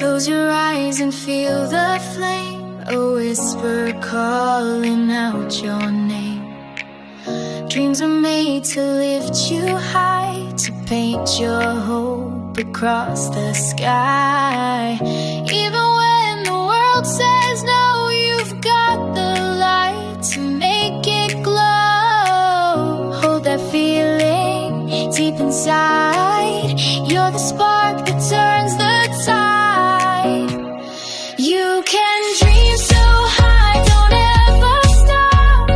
Close your eyes and feel the flame, a whisper calling out your name. Dreams are made to lift you high, to paint your hope across the sky. Even when the world says no, you've got the light to make it glow. Hold that feeling deep inside. You're the spark that turns the tide. You can dream so high, don't ever stop.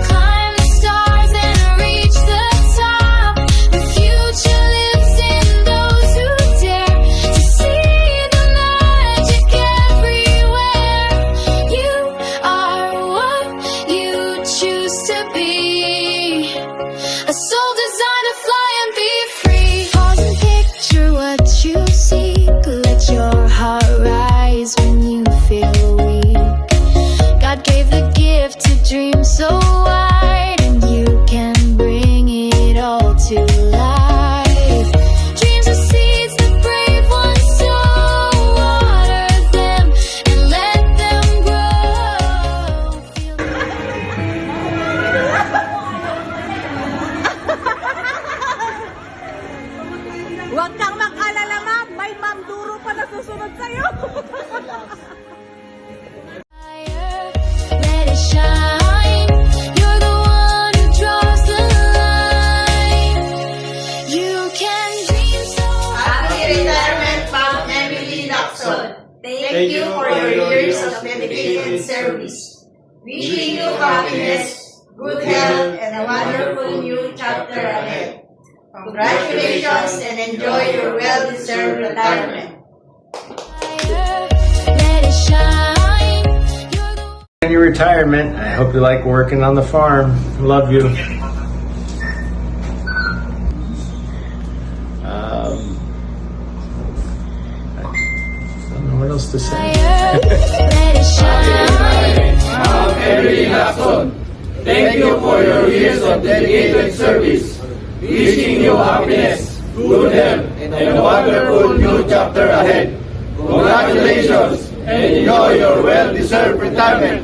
Climb the stars and reach the top. The future lives in those who dare to see the magic everywhere. You are what you choose to be, a soul designed to fly and be free. Pause and picture what you seek. Let your heart rise when you feel weak. God gave the gift to dream so wide, and you can bring it all to life. Dreams are seeds the brave ones sow. Water them and let them grow. Huwag kang mag-alala, ma'am. May Ma'am Duro pa na susunod sa'yo. Let it shine. You're the one who draws the line. You can dream so Happy retirement, Ma'am Emily Lacson. Thank you for your years of dedicated service. Wishing you happiness, good health, and a wonderful new chapter ahead. Congratulations and enjoy your well-deserved retirement. let it shine. You're the In your retirement, I hope you like working on the farm. Love you. I don't know what else to say. let it shine. Ma'am Emily Lacson, thank you for your years of dedicated service. Wishing you happiness, good health, and a wonderful new chapter ahead. Congratulations and enjoy your well-deserved retirement.